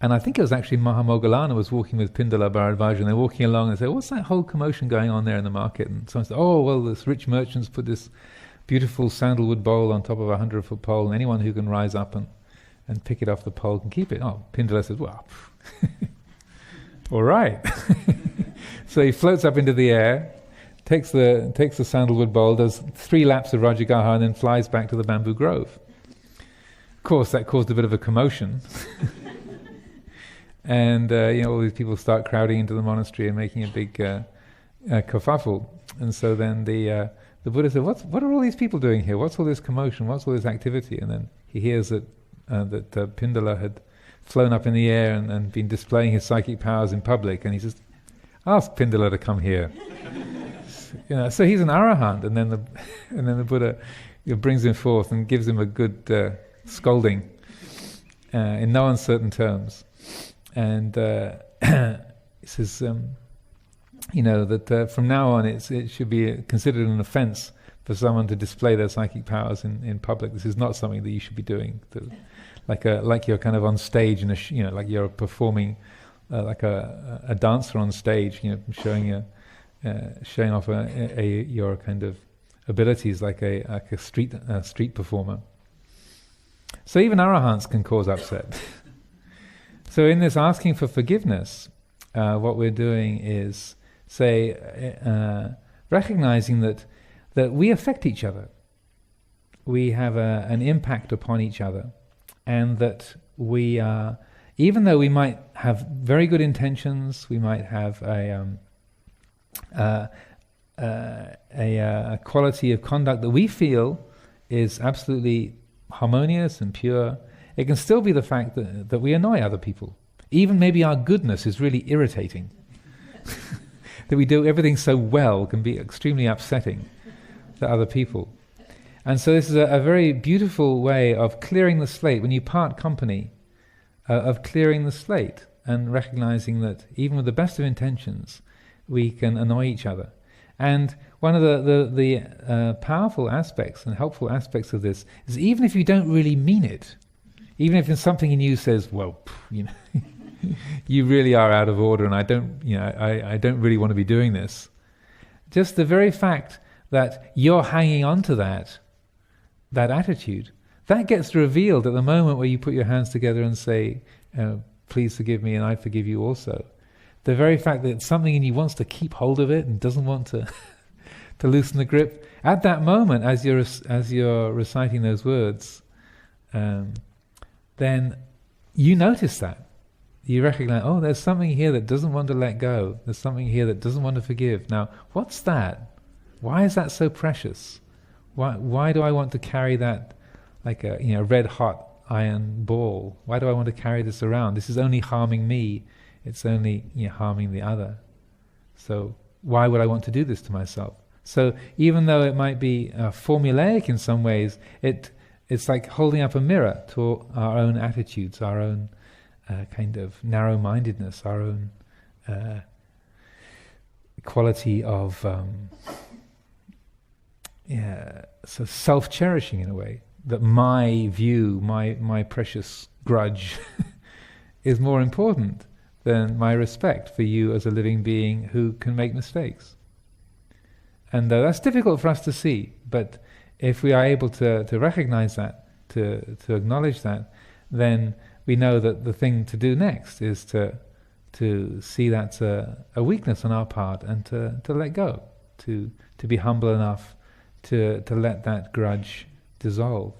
And I think it was actually Mahamoggallana was walking with Pindala Bharadvaja, and they're walking along and say, what's that whole commotion going on there in the market? And someone said, oh, well, this rich merchants put this beautiful sandalwood bowl on top of a 100-foot pole, and anyone who can rise up and pick it off the pole can keep it. Oh, Pindala says, well, all right. So he floats up into the air, takes the sandalwood bowl, does 3 laps of Rajagaha, and then flies back to the bamboo grove. Of course, that caused a bit of a commotion. And all these people start crowding into the monastery and making a big kerfuffle. And so then the Buddha said, "What are all these people doing here? What's all this commotion? What's all this activity?" And then he hears that Pindala had flown up in the air and been displaying his psychic powers in public. And he says, "Ask Pindala to come here." So he's an arahant. And then the Buddha brings him forth and gives him a good scolding in no uncertain terms. And he says, that from now on it should be considered an offense for someone to display their psychic powers in public. This is not something that you should be doing. Like you're kind of on stage in like you're performing like a dancer on stage, showing off your kind of abilities like a street performer. So even arahants can cause upset. So in this asking for forgiveness, what we're doing is, recognizing that we affect each other. We have an impact upon each other, and that we are, even though we might have very good intentions, we might have a quality of conduct that we feel is absolutely harmonious and pure, it can still be the fact that we annoy other people. Even maybe our goodness is really irritating. That we do everything so well can be extremely upsetting to other people. And so this is a very beautiful way of clearing the slate, when you part company, of clearing the slate and recognizing that even with the best of intentions, we can annoy each other. And one of the powerful aspects and helpful aspects of this is, even if you don't really mean it, even if something in you says, well, you really are out of order, and I don't really want to be doing this. Just the very fact that you're hanging on to that attitude, that gets revealed at the moment where you put your hands together and say, please forgive me and I forgive you also. The very fact that something in you wants to keep hold of it and doesn't want to to loosen the grip, at that moment, as you're reciting those words, then you notice that. You recognize, oh, there's something here that doesn't want to let go. There's something here that doesn't want to forgive. Now, what's that? Why is that so precious? Why do I want to carry that like a red hot iron ball? Why do I want to carry this around? This is only harming me. It's only harming the other. So why would I want to do this to myself? So even though it might be formulaic in some ways, it's like holding up a mirror to our own attitudes, our own kind of narrow-mindedness, our own quality of so self-cherishing in a way, that my view, my precious grudge is more important than my respect for you as a living being who can make mistakes. And that's difficult for us to see, but if we are able to recognize that, to acknowledge that, then we know that the thing to do next is to see that's a weakness on our part, and to let go, to be humble enough to let that grudge dissolve.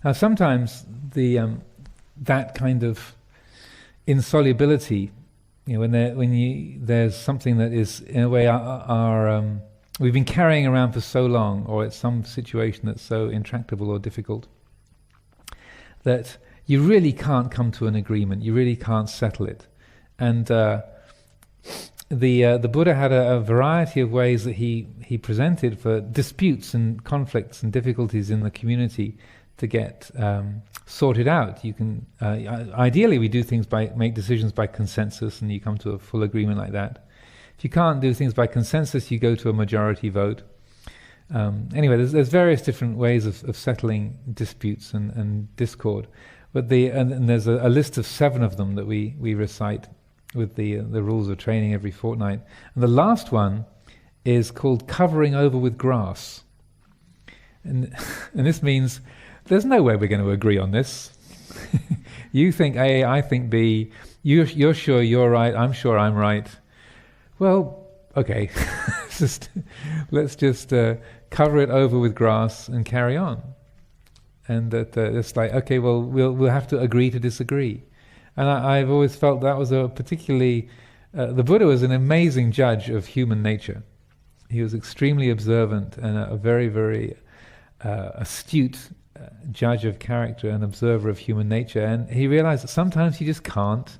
Now sometimes that kind of insolubility there's something that is in a way we've been carrying around for so long, or it's some situation that's so intractable or difficult that you really can't come to an agreement. You really can't settle it. And the Buddha had a variety of ways that he presented for disputes and conflicts and difficulties in the community to get sorted out. You can ideally we do things make decisions by consensus, and you come to a full agreement like that. If you can't do things by consensus, you go to a majority vote. Anyway, there's various different ways of settling disputes and discord, but and there's a list of 7 of them that we recite with the rules of training every fortnight. And the last one is called covering over with grass, and this means there's no way we're going to agree on this. You think A, I think B. You're sure you're right. I'm sure I'm right. Well, okay, let's just cover it over with grass and carry on. And that it's like, okay, well, we'll have to agree to disagree. And I've always felt that was a particularly the Buddha was an amazing judge of human nature. He was extremely observant and a very, very astute judge of character and observer of human nature. And he realized that sometimes you just can't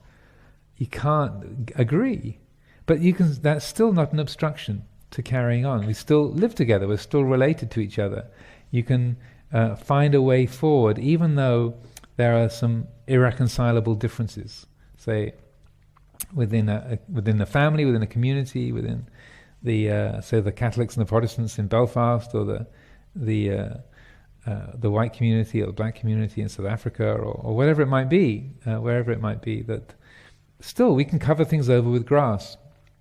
agree. But that's still not an obstruction to carrying on. We still live together, we're still related to each other. You can find a way forward, even though there are some irreconcilable differences, say within the family, within a community, within the Catholics and the Protestants in Belfast, or the white community or the black community in South Africa, or whatever it might be, wherever it might be, that still we can cover things over with grass.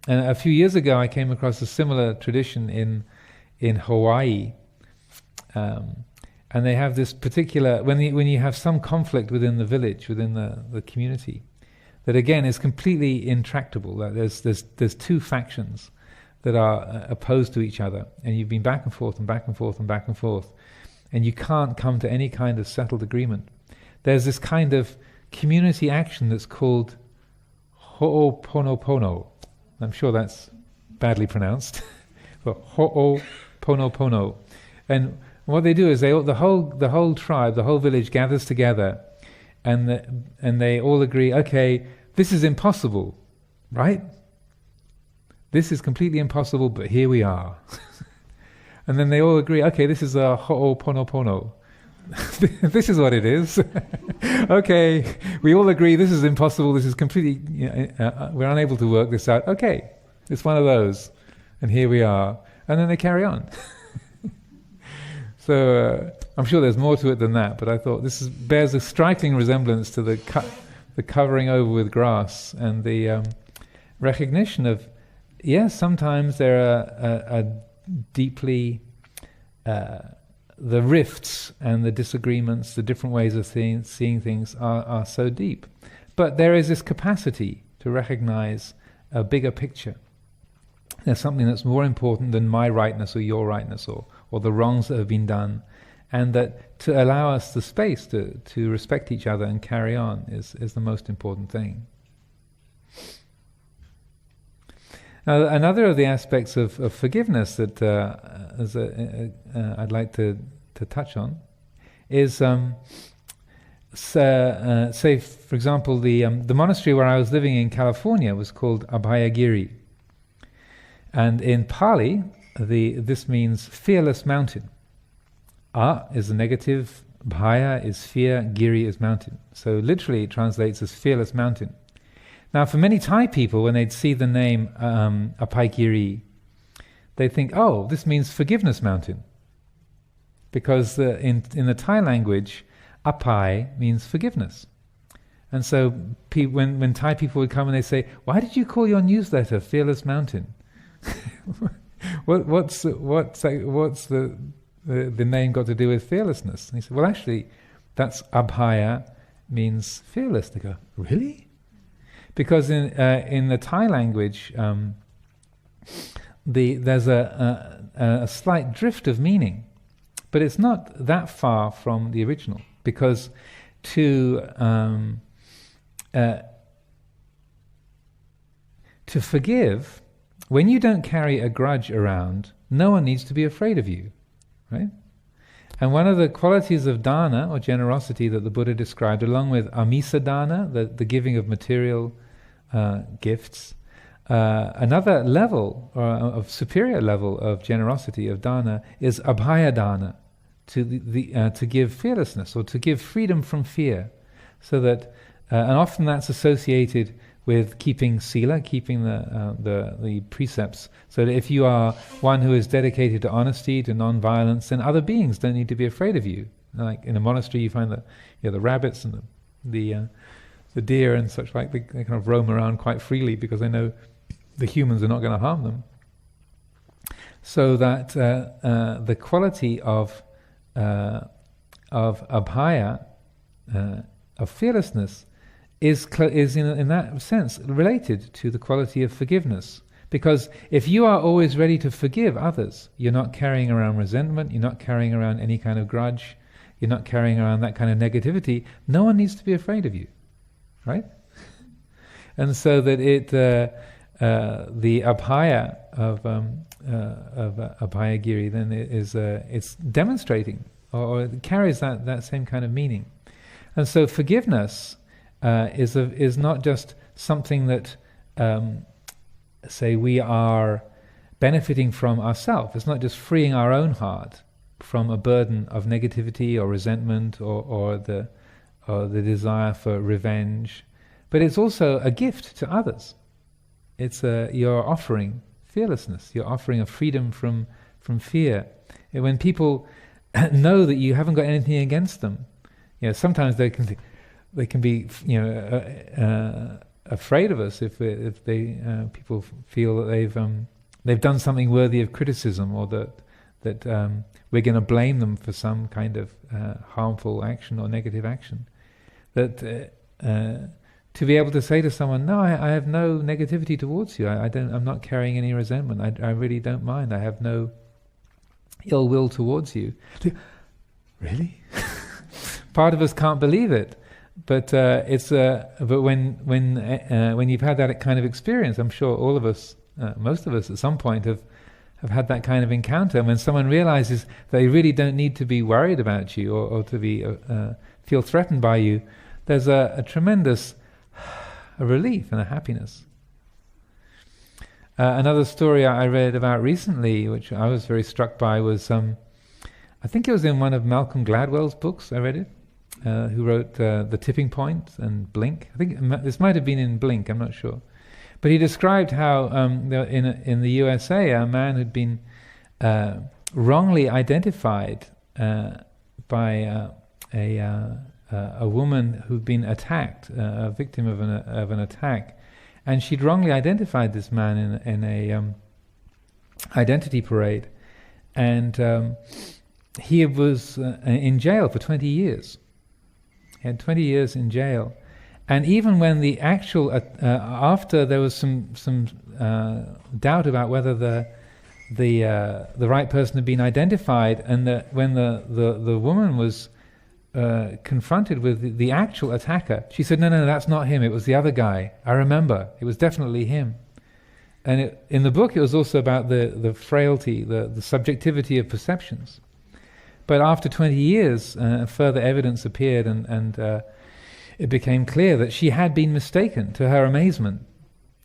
And a few years ago I came across a similar tradition in Hawaii, and they have this particular, when you have some conflict within the village, within the community, that again is completely intractable. There's 2 factions that are opposed to each other, and you've been back and forth and back and forth and back and forth, and you can't come to any kind of settled agreement. There's this kind of community action that's called ho'oponopono. I'm sure that's badly pronounced, but ho'oponopono. And what they do is the whole tribe, the whole village gathers together, and they all agree, okay, this is impossible, right? This is completely impossible, but here we are. And then they all agree, okay, this is a ho'oponopono. This is what it is. Okay, we all agree this is impossible, this is completely, we're unable to work this out. Okay, it's one of those, and here we are. And then they carry on. So I'm sure there's more to it than that, but I thought this bears a striking resemblance to the covering over with grass and the recognition of, yes, sometimes there are deeply the rifts and the disagreements, the different ways of seeing things are so deep. But there is this capacity to recognize a bigger picture. There's something that's more important than my rightness or your rightness or the wrongs that have been done, and that to allow us the space to respect each other and carry on is the most important thing. Now, another of the aspects of forgiveness that I'd like to touch on is, say, for example, the monastery where I was living in California was called Abhayagiri, and in Pali, this means fearless mountain. A is the negative, Bhaya is fear, Giri is mountain. So literally it translates as fearless mountain. Now, for many Thai people, when they'd see the name Abhayagiri, they think, oh, this means forgiveness mountain. Because in the Thai language, Apai means forgiveness. And so when Thai people would come and they say, why did you call your newsletter Fearless Mountain? What's the name got to do with fearlessness? And he said, well, actually, that's Abhaya means fearless. They go, really? Because in the Thai language, there's a slight drift of meaning, but it's not that far from the original. Because to to forgive, when you don't carry a grudge around, no one needs to be afraid of you, right? And one of the qualities of dana, or generosity, that the Buddha described, along with amisa dana, the giving of material gifts, another level, or of superior level of generosity, of dana, is abhaya dana, to give fearlessness, or to give freedom from fear. So that, and often that's associated with keeping sila, keeping the precepts. So that if you are one who is dedicated to honesty, to non-violence, then other beings don't need to be afraid of you. Like in a monastery, you find that the rabbits and the deer and such like, they kind of roam around quite freely because they know the humans are not going to harm them. So that the quality of abhaya, of fearlessness, is in that sense related to the quality of forgiveness. Because if you are always ready to forgive others, you're not carrying around resentment, you're not carrying around any kind of grudge, you're not carrying around that kind of negativity, no one needs to be afraid of you, right? And so that the abhaya of abhayagiri then is it's demonstrating, or it carries that same kind of meaning. And so forgiveness is not just something that, say, we are benefiting from ourselves. It's not just freeing our own heart from a burden of negativity or resentment or the desire for revenge, but it's also a gift to others. It's you're offering fearlessness. You're offering a freedom from fear. And when people know that you haven't got anything against them, sometimes they can be afraid of us if people feel that they've done something worthy of criticism, or that we're going to blame them for some kind of harmful action or negative action. That to be able to say to someone, no, I have no negativity towards you. I'm not carrying any resentment. I really don't mind. I have no ill will towards you. Really? Part of us can't believe it, but but when you've had that kind of experience, I'm sure all of us, most of us, at some point have had that kind of encounter. And when someone realizes they really don't need to be worried about you or to be feel threatened by you, there's a tremendous relief and a happiness. Another story I read about recently, which I was very struck by, was I think it was in one of Malcolm Gladwell's books. I read it. Who wrote The Tipping Point and Blink. I think this might have been in Blink, I'm not sure. But he described how in the USA, a man had been wrongly identified by a woman who'd been attacked, a victim of an attack, and she'd wrongly identified this man in a identity parade, and he was in jail for 20 years. He had 20 years in jail, and even when the actual after there was some doubt about whether the right person had been identified, and when the woman was confronted with the actual attacker, she said, no, that's not him. It was the other guy. I remember. It was definitely him. And in the book, it was also about the frailty, the subjectivity of perceptions. But after 20 years, further evidence appeared, and it became clear that she had been mistaken, to her amazement,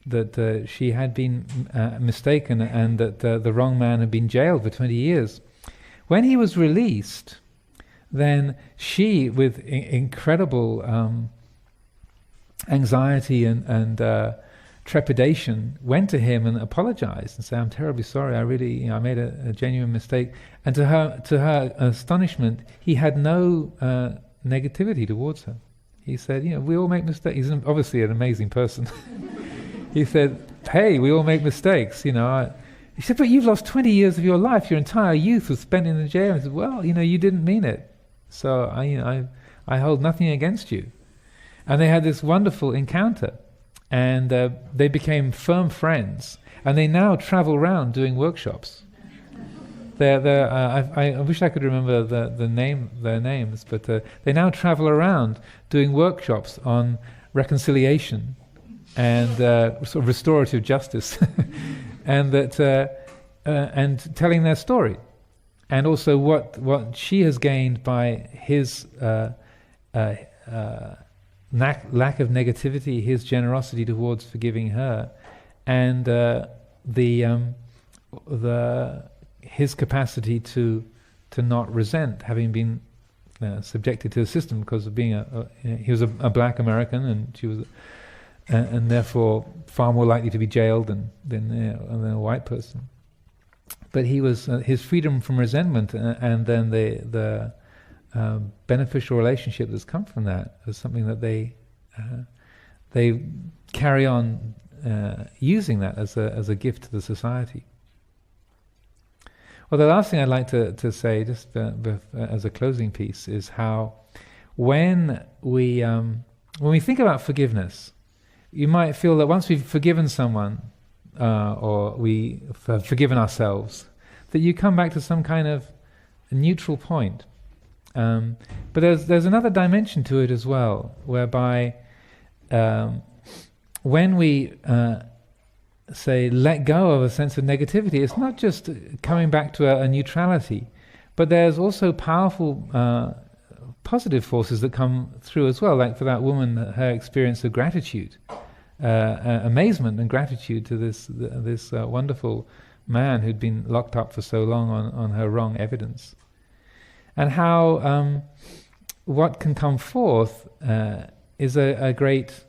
that she had been mistaken, and that the wrong man had been jailed for 20 years. When he was released, then she, with incredible anxiety and trepidation, went to him and apologized and said, "I'm terribly sorry. I really, I made a genuine mistake." And to her astonishment, he had no negativity towards her. He said, "We all make mistakes." He's obviously an amazing person. He said, "Hey, we all make mistakes." He said, "But you've lost 20 years of your life. Your entire youth was spent in the jail." He said, "Well, you didn't mean it. So I hold nothing against you." And they had this wonderful encounter. And they became firm friends, and they now travel around doing workshops. I wish I could remember their names, but they now travel around doing workshops on reconciliation, and sort of restorative justice, and and telling their story, and also what she has gained by his lack of negativity, his generosity towards forgiving her, and his capacity to not resent having been subjected to the system because of being he was a black American, and she was, and therefore far more likely to be jailed than a white person. But he was his freedom from resentment, and then the beneficial relationship that's come from that is something that they carry on using that as a gift to the society. Well, the last thing I'd like to say, just as a closing piece, is how when we think about forgiveness, you might feel that once we've forgiven someone, or we have forgiven ourselves, that you come back to some kind of neutral point. But there's another dimension to it as well, whereby when we say let go of a sense of negativity, it's not just coming back to a neutrality, but there's also powerful positive forces that come through as well. Like for that woman, her experience of gratitude, amazement and gratitude to this wonderful man who'd been locked up for so long on her wrong evidence, and how what can come forth is a great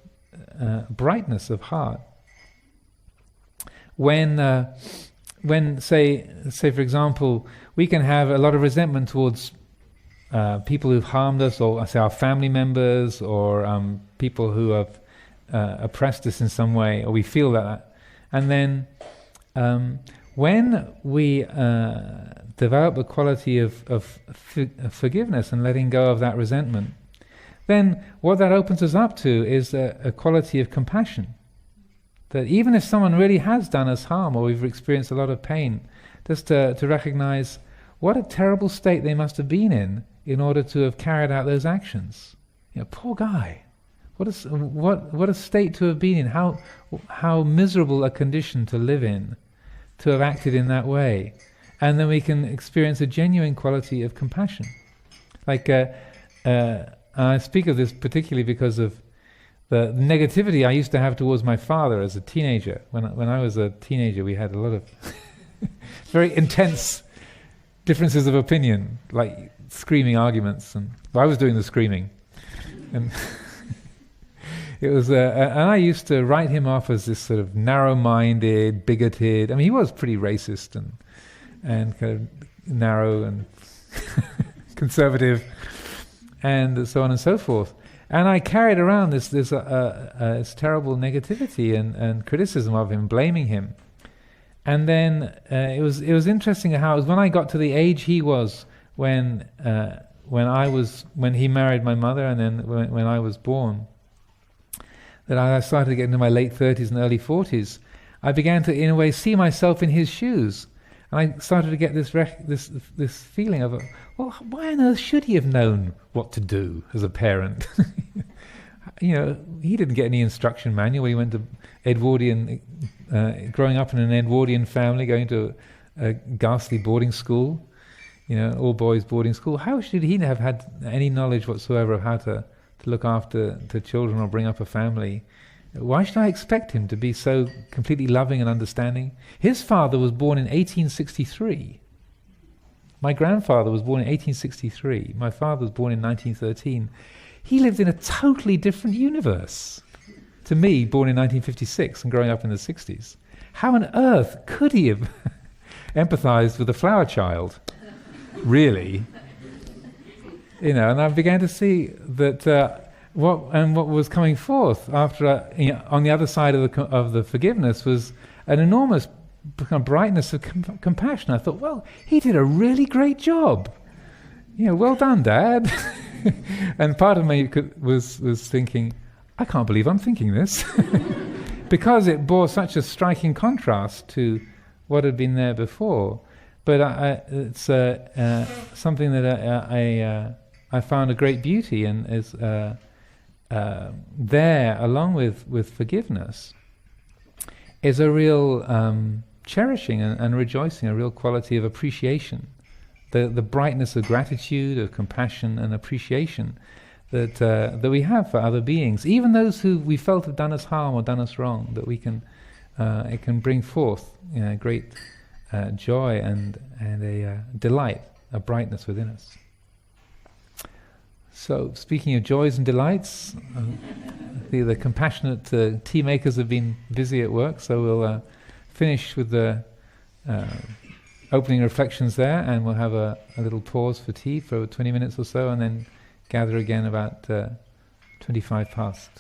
brightness of heart. When say for example, we can have a lot of resentment towards people who've harmed us, or say our family members, or people who have oppressed us in some way, or we feel that, and then when we develop the quality of forgiveness and letting go of that resentment, then what that opens us up to is a quality of compassion. That even if someone really has done us harm, or we've experienced a lot of pain, just to recognize what a terrible state they must have been in order to have carried out those actions. You know, poor guy. What a state to have been in. How miserable a condition to live in, to have acted in that way. And then we can experience a genuine quality of compassion. Like I speak of this particularly because of the negativity I used to have towards my father as a teenager. When I was a teenager, we had a lot of very intense differences of opinion, like screaming arguments, and I was doing the screaming, and it was. And I used to write him off as this sort of narrow-minded, bigoted. I mean, he was pretty racist and kind of narrow and conservative, and so on and so forth. And I carried around this terrible negativity and criticism of him, blaming him. And then it was interesting how it was when I got to the age he was when he married my mother, and then when I was born, that I started to get into my late 30s and early 40s. I began to, in a way, see myself in his shoes. And I started to get this feeling of, well, why on earth should he have known what to do as a parent? You know, he didn't get any instruction manual. He went to Edwardian, growing up in an Edwardian family, going to a ghastly boarding school, you know, all boys boarding school. How should he have had any knowledge whatsoever of how to look after children or bring up a family? Why should I expect him to be so completely loving and understanding? His father was born in 1863. My grandfather was born in 1863. My father was born in 1913. He lived in a totally different universe to me, born in 1956 and growing up in the 60s. How on earth could he have empathized with a flower child? Really? You know, and I began to see that what was coming forth after on the other side of the forgiveness was an enormous brightness of compassion. I thought, well, he did a really great job. You know, well done, Dad. And part of me was thinking, I can't believe I'm thinking this, because it bore such a striking contrast to what had been there before. But it's something that I found a great beauty, and is there, along with forgiveness, is a real cherishing and rejoicing, a real quality of appreciation. The brightness of gratitude, of compassion and appreciation that we have for other beings, even those who we felt have done us harm or done us wrong, that we can it can bring forth great joy and a delight, a brightness within us. So, speaking of joys and delights, the compassionate tea makers have been busy at work, so we'll finish with the opening reflections there, and we'll have a little pause for tea for 20 minutes or so, and then gather again about 25 past.